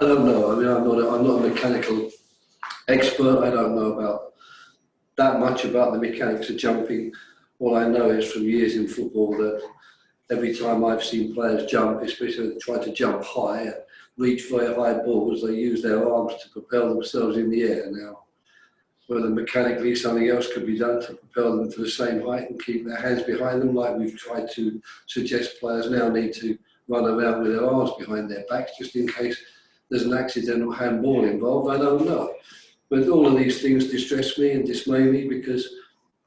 I don't know. I mean, I'm not a mechanical expert. I don't know about that much about the mechanics of jumping. All I know is from years in football that every time I've seen players jump, especially when they try to jump high and reach very high balls, they use their arms to propel themselves in the air. Now, whether mechanically something else could be done to propel them to the same height and keep their hands behind them, like we've tried to suggest players now need to run around with their arms behind their backs just in case there's an accidental handball involved, I don't know. But all of these things distress me and dismay me because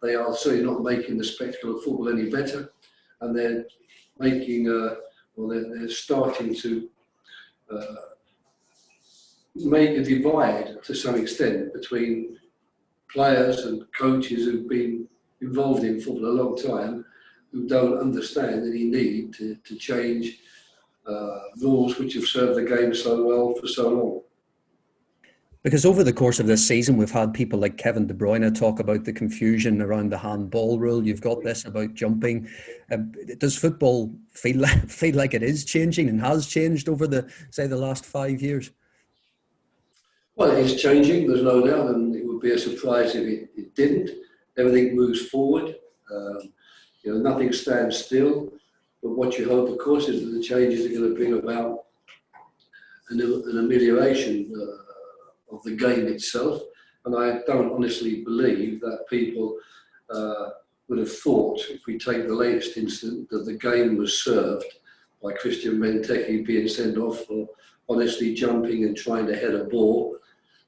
they are certainly not making the spectacle of football any better, and they're making, they're starting to make a divide to some extent between players and coaches who've been involved in football a long time, who don't understand any need to change rules which have served the game so well for so long. Because over the course of this season, we've had people like Kevin De Bruyne talk about the confusion around the handball rule. You've got this about jumping. Does football feel like it is changing and has changed over the last 5 years? Well, it is changing, there's no doubt, and it would be a surprise if it didn't. Everything moves forward. Nothing stands still. But what you hope, of course, is that the changes are going to bring about an amelioration of the game itself. And I don't honestly believe that people would have thought, if we take the latest incident, that the game was served by Christian Benteke being sent off for honestly jumping and trying to head a ball.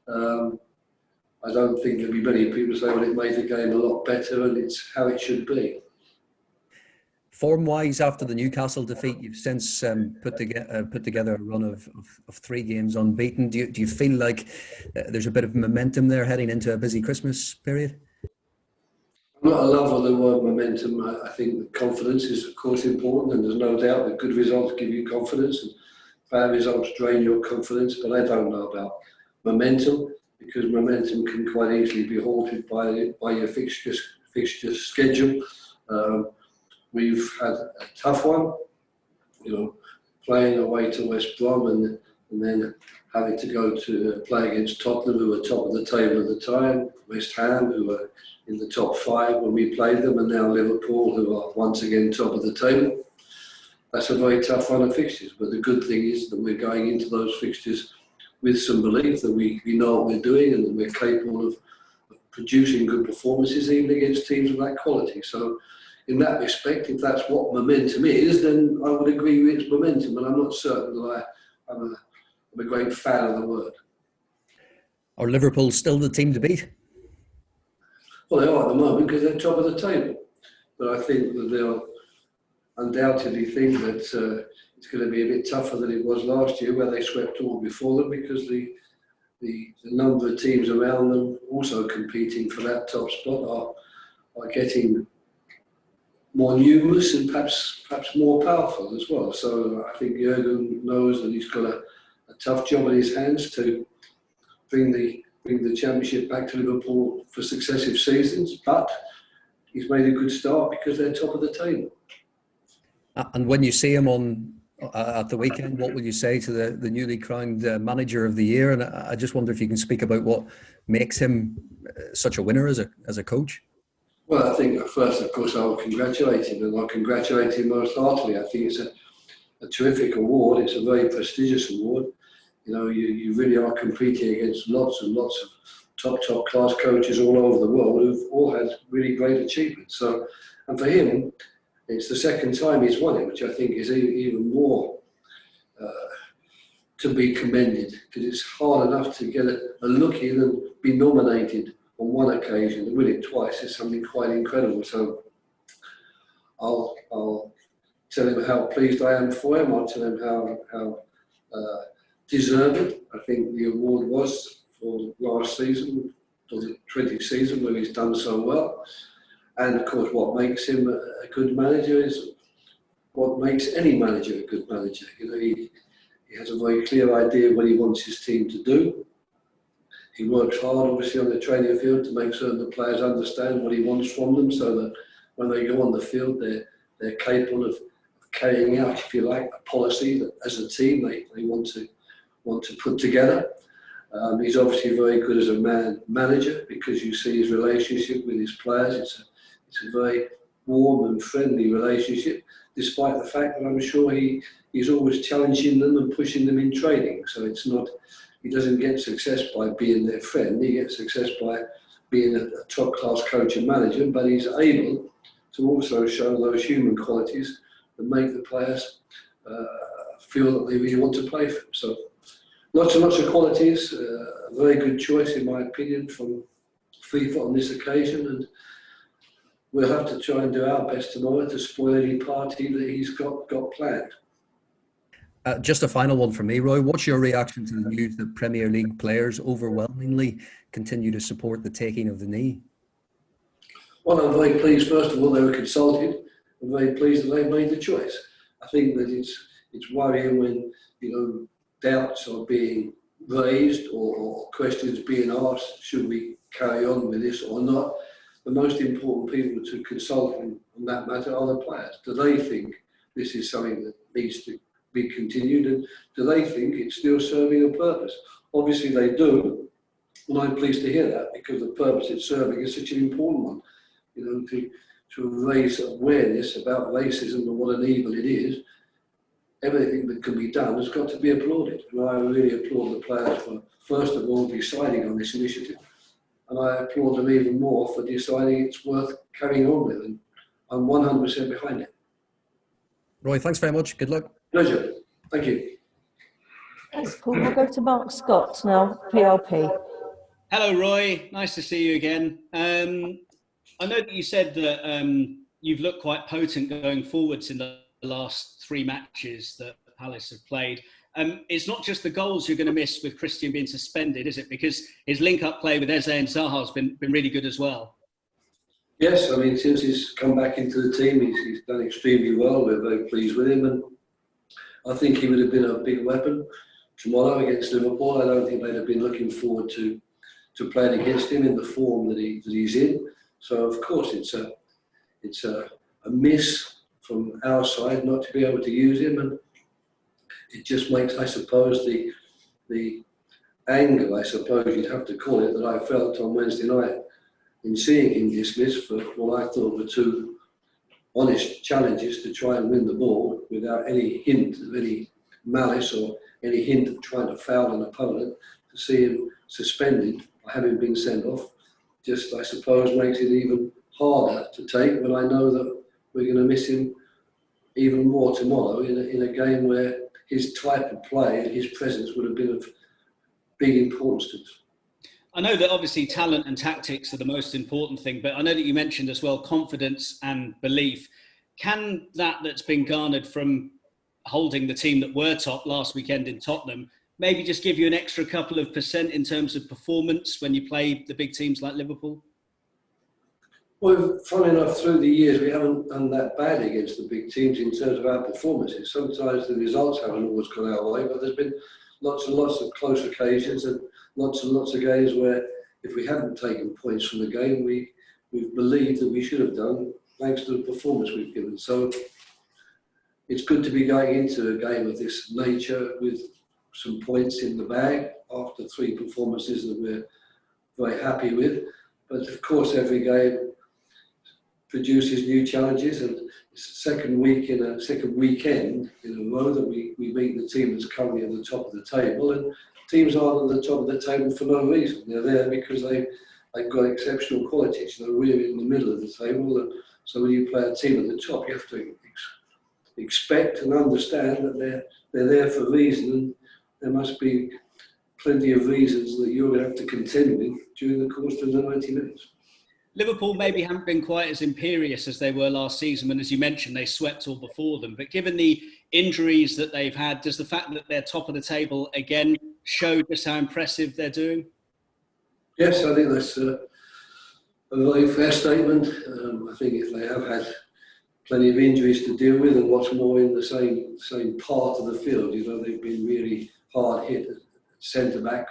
I don't think there'll be many people say, well, it made the game a lot better and it's how it should be. Form-wise, after the Newcastle defeat, you've since put together a run of 3 games unbeaten. Do you feel like there's a bit of momentum there heading into a busy Christmas period? I'm not a lover of the word momentum. I think that confidence is, of course, important, and there's no doubt that good results give you confidence and bad results drain your confidence. But I don't know about momentum, because momentum can quite easily be halted by your fixture schedule. We've had a tough one, playing away to West Brom and then having to go to play against Tottenham, who were top of the table at the time, West Ham, who were in the top 5 when we played them, and now Liverpool, who are once again top of the table. That's a very tough run of fixtures, but the good thing is that we're going into those fixtures with some belief that we know what we're doing and that we're capable of producing good performances even against teams of that quality. So in that respect, if that's what momentum is, then I would agree with its momentum, but I'm not certain that I'm a great fan of the word. Are Liverpool still the team to beat? Well, they are at the moment because they're top of the table. But I think that they'll undoubtedly think that it's going to be a bit tougher than it was last year, where they swept all before them, because the number of teams around them also competing for that top spot are getting more numerous and perhaps more powerful as well. So I think Jurgen knows that he's got a tough job in his hands to bring the championship back to Liverpool for successive seasons, but he's made a good start because they're top of the table. And when you see him at the weekend, what will you say to the newly crowned manager of the year? And I just wonder if you can speak about what makes him such a winner as a coach. Well, I think first, of course, I will congratulate him, and I'll congratulate him most heartily. I think it's a terrific award. It's a very prestigious award. You really are competing against lots and lots of top class coaches all over the world who've all had really great achievements. So, and for him, it's the second time he's won it, which I think is even more to be commended, because it's hard enough to get a look in and be nominated on one occasion. To win it twice is something quite incredible. So I'll tell him how pleased I am for him. I'll tell him how deserved I think the award was for last season, or the 20th season, where he's done so well. And of course, what makes him a good manager is what makes any manager a good manager. He has a very clear idea of what he wants his team to do. He works hard, obviously, on the training field to make certain the players understand what he wants from them, so that when they go on the field, they're capable of carrying out, if you like, a policy that as a team they want want to put together. He's obviously very good as a manager, because you see his relationship with his players. It's a very warm and friendly relationship, despite the fact that I'm sure he's always challenging them and pushing them in training. So it's not, he doesn't get success by being their friend. He gets success by being a top-class coach and manager, but he's able to also show those human qualities that make the players feel that they really want to play for him. So lots and lots of qualities. A very good choice, in my opinion, from FIFA on this occasion, and we'll have to try and do our best tomorrow to spoil any party that he's got planned. Just a final one from me, Roy. What's your reaction to the news that Premier League players overwhelmingly continue to support the taking of the knee? Well, I'm very pleased, first of all, they were consulted. I'm very pleased that they made the choice. I think that it's worrying when, doubts are being raised or questions being asked, should we carry on with this or not? The most important people to consult on that matter are the players. Do they think this is something that needs to be continued, and do they think it's still serving a purpose? Obviously they do, and I'm pleased to hear that, because the purpose it's serving is such an important one. To raise awareness about racism and what an evil it is. Everything that can be done has got to be applauded, and I really applaud the players for, first of all, deciding on this initiative, and I applaud them even more for deciding it's worth carrying on with, and I'm 100% behind it. Roy, thanks very much. Good luck. Pleasure. Thank you. Thanks, Paul. We'll go to Mark Scott now, PLP. Hello, Roy. Nice to see you again. I know that you said that you've looked quite potent going forwards in the last 3 matches that Palace have played. It's not just the goals you're going to miss with Christian being suspended, is it? Because his link-up play with Eze and Zaha has been really good as well. Yes, I mean, since he's come back into the team, he's done extremely well. We're very pleased with him, and I think he would have been a big weapon tomorrow against Liverpool. I don't think they'd have been looking forward to playing against him in the form that he's in. So of course it's a miss from our side not to be able to use him, and it just makes, I suppose, the anger, I suppose you'd have to call it, that I felt on Wednesday night in seeing him dismissed for what I thought were 2 honest challenges to try and win the ball without any hint of any malice or any hint of trying to foul an opponent. To see him suspended by having been sent off just, I suppose, makes it even harder to take, but I know that we're going to miss him even more tomorrow in a game where his type of play and his presence would have been of big importance to us. I know that obviously talent and tactics are the most important thing, but I know that you mentioned as well confidence and belief. Can that's been garnered from holding the team that were top last weekend in Tottenham maybe just give you an extra couple of % in terms of performance when you play the big teams like Liverpool? Well, funny enough, through the years, we haven't done that badly against the big teams in terms of our performances. Sometimes the results haven't always gone our way, but there's been lots and lots of close occasions and lots of games where if we hadn't taken points from the game, we've believed that we should have done, thanks to the performance we've given. So it's good to be going into a game of this nature with some points in the bag after 3 performances that we're very happy with. But of course, every game produces new challenges, and it's the second weekend in a row that we meet the team that's currently at the top of the table. And teams aren't at the top of the table for no reason. They're there because they've got exceptional qualities. We're in the middle of the table, and so when you play a team at the top, you have to expect and understand that they're there for a reason, and there must be plenty of reasons that you're going to have to contend with during the course of the 90 minutes. Liverpool maybe haven't been quite as imperious as they were last season when, as you mentioned, they swept all before them. But given the injuries that they've had, does the fact that they're top of the table again show just how impressive they're doing? Yes, I think that's a very fair statement. I think if they have had plenty of injuries to deal with, and what's more, in the same part of the field, they've been really hard hit at centre-back.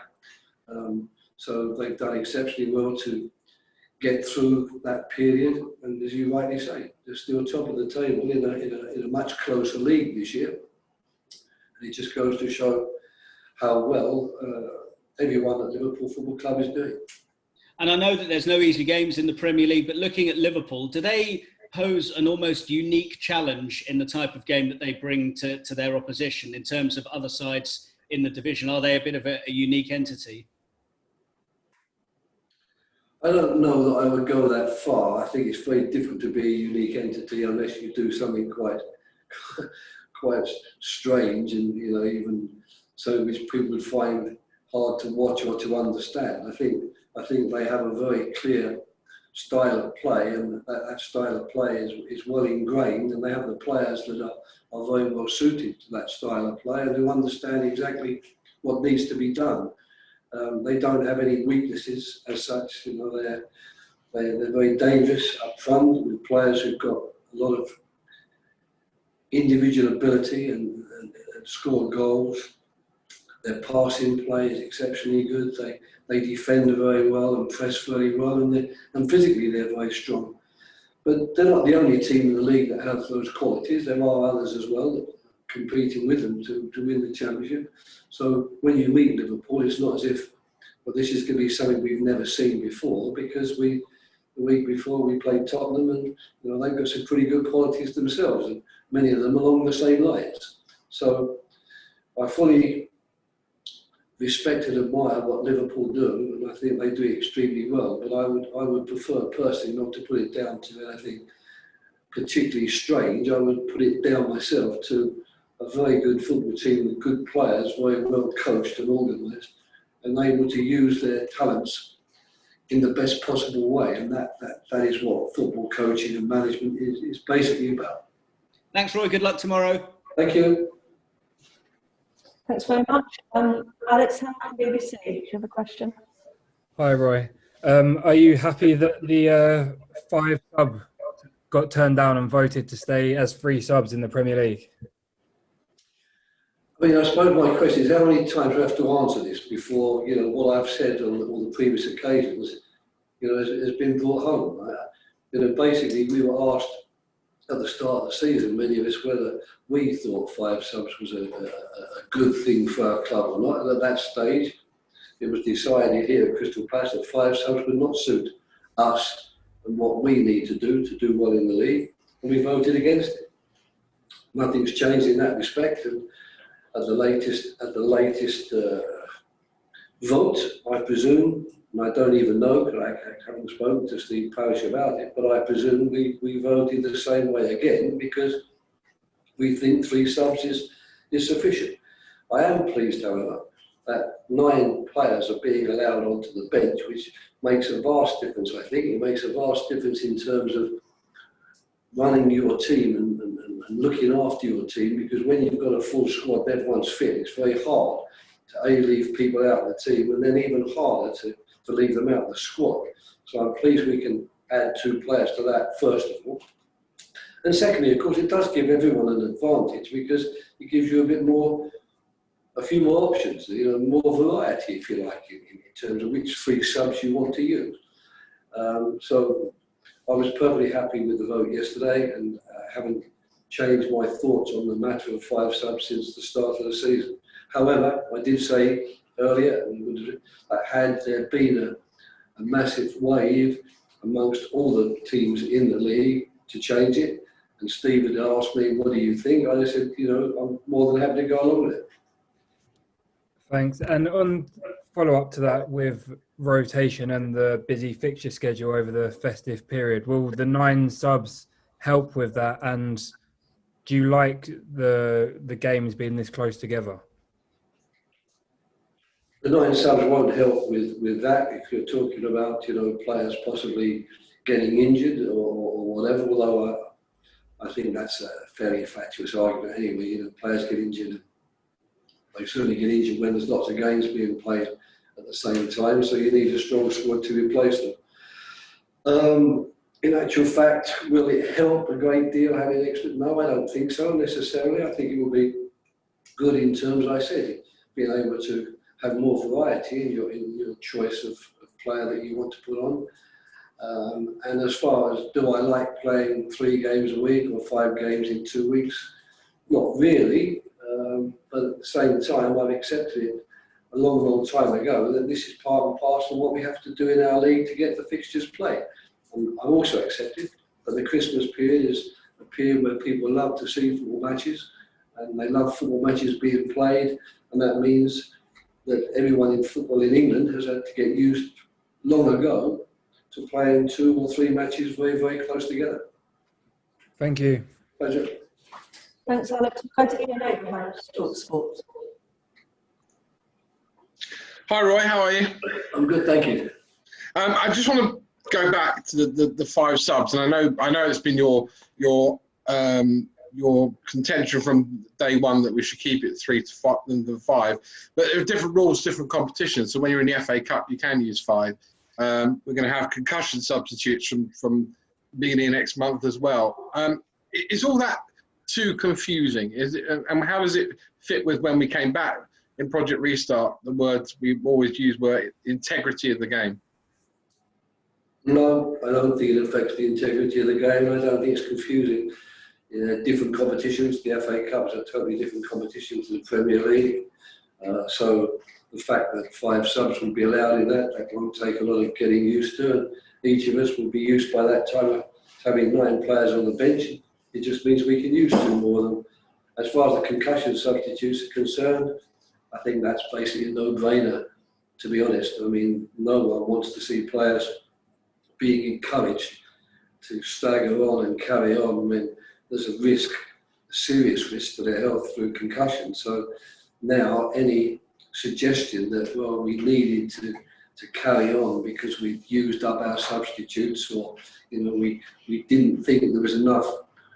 So they've done exceptionally well to get through that period, and as you rightly say, they're still top of the table in a much closer league this year. And it just goes to show how well everyone at Liverpool Football Club is doing. And I know that there's no easy games in the Premier League, but looking at Liverpool, do they pose an almost unique challenge in the type of game that they bring to their opposition in terms of other sides in the division? Are they a bit of a unique entity? I don't know that I would go that far. I think it's very difficult to be a unique entity unless you do something quite strange, and even so, which people would find hard to watch or to understand. I think they have a very clear style of play, and that style of play is well ingrained, and they have the players that are very well suited to that style of play and who understand exactly what needs to be done. They don't have any weaknesses as such. They're very dangerous up front with players who've got a lot of individual ability and score goals. Their passing play is exceptionally good. They defend very well and press very well, and physically they're very strong. But they're not the only team in the league that has those qualities. There are others as well that are competing with them to win the championship. So when you meet Liverpool, it's not as if, well, this is going to be something we've never seen before, because the week before we played Tottenham, and they've got some pretty good qualities themselves, and many of them along the same lines. So I fully respect and admire what Liverpool do, and I think they do it extremely well. But I would prefer personally not to put it down to anything particularly strange. I would put it down myself to a very good football team with good players, very well coached and organised, and able to use their talents in the best possible way. And that is what football coaching and management is basically about. Thanks, Roy. Good luck tomorrow. Thank you. Thanks very much. Alex, BBC, do you have a question? Hi, Roy. Are you happy that the 5 sub got turned down and voted to stay as 3 subs in the Premier League? I mean, I suppose my question is, how many times do I have to answer this before, what I've said on all the previous occasions, has been brought home? Basically, we were asked at the start of the season, many of us, whether we thought 5 subs was a good thing for our club or not. And at that stage, it was decided here at Crystal Palace that 5 subs would not suit us and what we need to do well in the league, and we voted against it. Nothing's changed in that respect, and at the latest vote, I presume, and I don't even know because I haven't spoken to Steve Parish about it, but I presume we voted the same way again, because we think 3 subs is sufficient. I am pleased, however, that 9 players are being allowed onto the bench, which makes a vast difference, I think. It makes a vast difference in terms of running your team and looking after your team, because when you've got a full squad, everyone's fit, it's very hard to leave people out of the team, and then even harder to leave them out of the squad. So I'm pleased we can add 2 players to that, first of all. And secondly, of course, it does give everyone an advantage, because it gives you a few more options, more variety, if you like, in terms of which 3 subs you want to use. So I was perfectly happy with the vote yesterday, and haven't changed my thoughts on the matter of 5 subs since the start of the season. However, I did say earlier that had there been a massive wave amongst all the teams in the league to change it, and Steve had asked me, what do you think? I just said, I'm more than happy to go along with it. Thanks. And on follow-up to that, with rotation and the busy fixture schedule over the festive period, will the 9 subs help with that? And do you like the games being this close together? The 9 subs won't help with that if you're talking about, players possibly getting injured or whatever, although I think that's a fairly fatuous argument anyway. Players get injured. They certainly get injured when there's lots of games being played at the same time, so you need a strong squad to replace them. In actual fact, will it help a great deal having extra? No, I don't think so necessarily. I think it will be good in terms, I said, being able to have more variety in your choice of player that you want to put on. And as far as, do I like playing 3 games a week or 5 games in 2 weeks? Not really. But at the same time, I've accepted it a long, long time ago that this is part and parcel of what we have to do in our league to get the fixtures played. And I've also accepted that the Christmas period is a period where people love to see football matches, and they love football matches being played, and that means that everyone in football in England has had to get used long ago to playing 2 or 3 matches very, very close together. Thank you. Pleasure. Thanks, Alex. I'll take your name behind Talk Sport. Hi, Roy. How are you? I'm good, thank you. I just want to go back to the 5 subs, and I know it's been your contention from day one that we should keep it 3 to 5 than 5. But there are different rules, different competitions. So when you're in the FA Cup, you can use 5. We're going to have concussion substitutes from beginning next month as well. Is all that too confusing? Is it, and how does it fit with when we came back in Project Restart? The words we always used were integrity of the game. No, I don't think it affects the integrity of the game. I don't think it's confusing. Different competitions, the FA Cup is a totally different competition to the Premier League. So the fact that 5 subs will be allowed in that won't take a lot of getting used to. And each of us will be used by that time of having 9 players on the bench. It just means we can use 2 more of them. As far as the concussion substitutes are concerned, I think that's basically a no-brainer, to be honest. I mean, no one wants to see players being encouraged to stagger on and carry on when there's a risk, a serious risk to their health through concussion. So now any suggestion that, well, we needed to carry on because we'd used up our substitutes, or we didn't think there was enough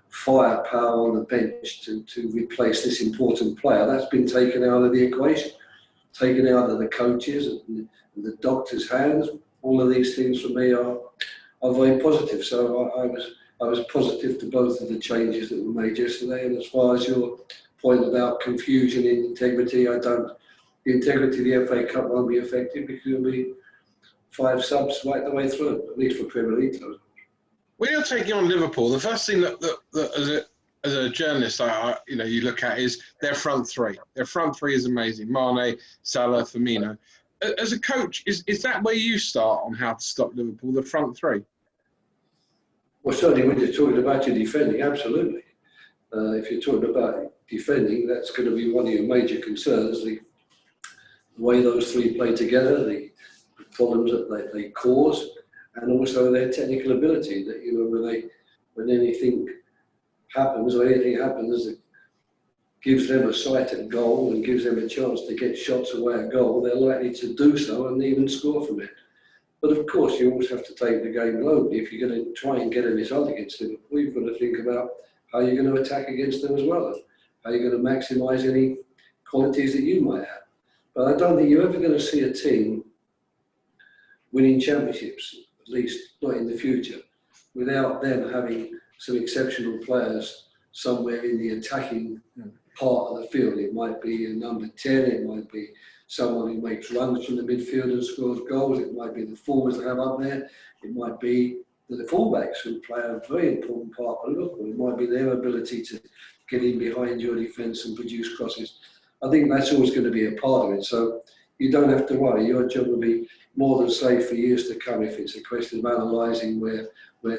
firepower on the bench to replace this important player, that's been taken out of the equation, taken out of the coaches and the doctor's hands. All of these things for me are very positive. So I was positive to both of the changes that were made yesterday. And as far as your point about confusion in integrity, the integrity of the FA Cup won't be affected because it'll be 5 subs right the way through, at least for Premier League clubs. When you're taking on Liverpool, the first thing that as a journalist, you look at is their front 3. Their front 3 is amazing. Mane, Salah, Firmino. As a coach, is that where you start on how to stop Liverpool, the front 3? Well, certainly when you're talking about your defending, absolutely. If you're talking about defending, that's going to be one of your major concerns, the way those 3 play together, the problems that they cause, and also their technical ability. That when anything happens that gives them a sight at goal and gives them a chance to get shots away at goal, they're likely to do so and even score from it. But of course, you always have to take the game globally. If you're going to try and get a result against Liverpool, you've got to think about how you're going to attack against them as well, and how you're going to maximise any qualities that you might have. But I don't think you're ever going to see a team winning championships, at least not in the future, without them having some exceptional players somewhere in the attacking part of the field. It might be a number 10, it might be someone who makes runs from the midfield and scores goals, it might be the forwards that have up there, it might be the fullbacks who play a very important part of Liverpool. It might be their ability to get in behind your defence and produce crosses. I think that's always going to be a part of it. So you don't have to worry. Your job will be more than safe for years to come if it's a question of analysing where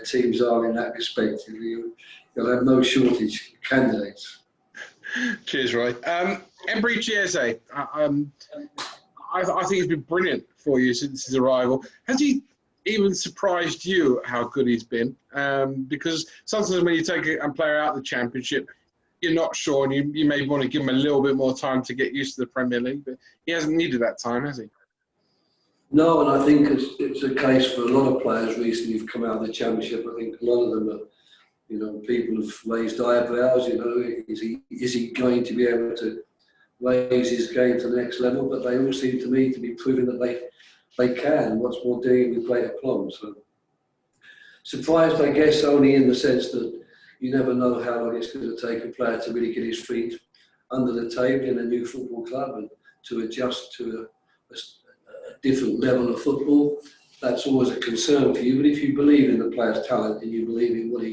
teams are in that respect. You'll have no shortage of candidates. Cheers, Roy. Embry Chiese, I think he's been brilliant for you since his arrival. Has he even surprised you at how good he's been? Because sometimes when you take a player out of the Championship, you're not sure, and you may want to give him a little bit more time to get used to the Premier League, but he hasn't needed that time, has he? No, and I think it's a case for a lot of players recently who've come out of the Championship. I think a lot of them are, people have raised eyebrows. Is he going to be able to raise his game to the next level? But they all seem to me to be proving that they can. What's more, doing it with great aplomb. So surprised, I guess, only in the sense that you never know how long it's going to take a player to really get his feet under the table in a new football club and to adjust to a different level of football. That's always a concern for you. But if you believe in the player's talent and you believe in what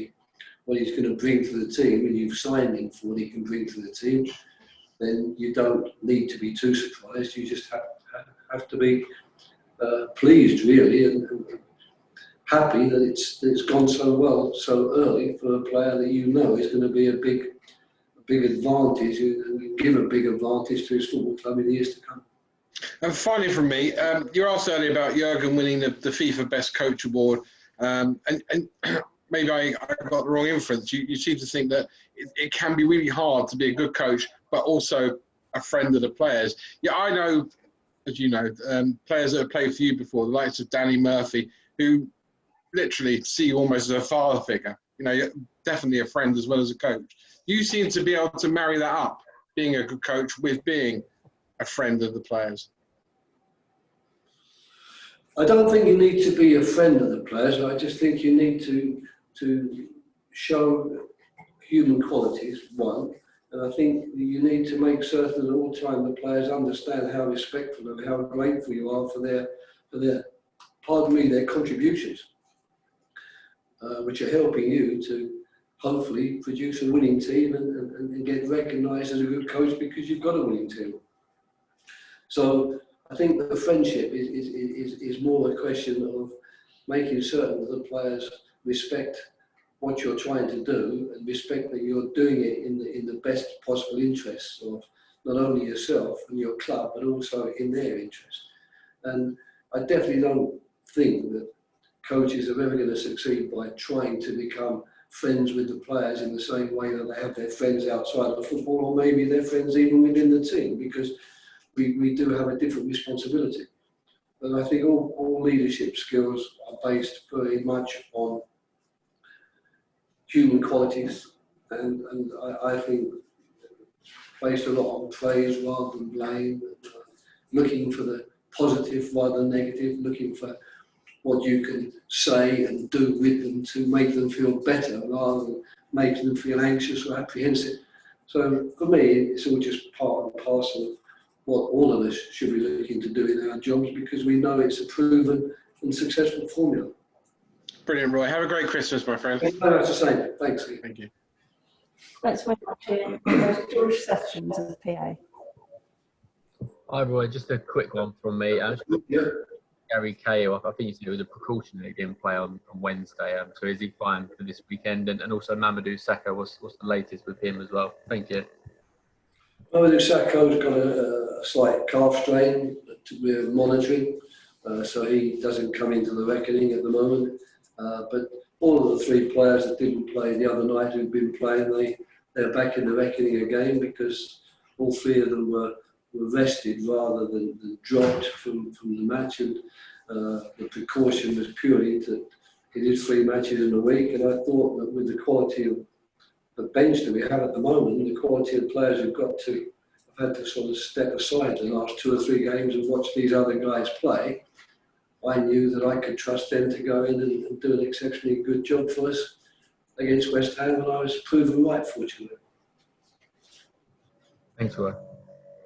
he's going to bring to the team, and you've signed him for what he can bring to the team, then you don't need to be too surprised. You just have to be pleased, really, and happy that it's gone so well so early for a player that you know is going to be a big advantage and give a big advantage to his football club in the years to come. And finally from me, you asked earlier about Jurgen winning the FIFA Best Coach Award, and maybe I got the wrong inference. You seem to think that it can be really hard to be a good coach, but also a friend of the players. Yeah, I know, as you know, players that have played for you before, the likes of Danny Murphy, who literally see you almost as a father figure. You know, you're definitely a friend as well as a coach. You seem to be able to marry that up, being a good coach with being a friend of the players. I don't think you need to be a friend of the players. I just think you need to show human qualities, one. And I think you need to make certain at all time the players understand how respectful and how grateful you are for their contributions, which are helping you to hopefully produce a winning team and get recognised as a good coach because you've got a winning team. So I think the friendship is more a question of making certain that the players respect what you're trying to do and respect that you're doing it in the best possible interests of not only yourself and your club, but also in their interest. And I definitely don't think that coaches are ever going to succeed by trying to become friends with the players in the same way that they have their friends outside of football, or maybe their friends even within the team, because we do have a different responsibility. And I think all leadership skills are based very much on human qualities, and I think based a lot on praise rather than blame, looking for the positive rather than negative, looking for what you can say and do with them to make them feel better rather than making them feel anxious or apprehensive. So for me, it's all just part and parcel of what all of us should be looking to do in our jobs, because we know it's a proven and successful formula. Brilliant, Roy. Have a great Christmas, my friend. Thank you very much the same. Thanks. Thank you. Thanks very much, Ian. George Sessions as PA. Hi, Roy. Just a quick one from me. Yeah. Gary Cahill, I think you said it was a precaution that he didn't play on Wednesday. So is he fine for this weekend? And also Mamadou Sakho, what's the latest with him as well? Thank you. Mamadou Sakho's got a slight calf strain that we're monitoring, so he doesn't come into the reckoning at the moment. But all of the three players that didn't play the other night who've been playing, they're back in the reckoning again, because all three of them were rested rather than dropped from the match, and the precaution was purely that he did 3 matches in a week. And I thought that with the quality of the bench that we have at the moment, the quality of players who've had to sort of step aside the last 2 or 3 games and watch these other guys play, I knew that I could trust them to go in and do an exceptionally good job for us against West Ham, and I was proven right, fortunately. Thanks, Roy.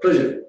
Pleasure.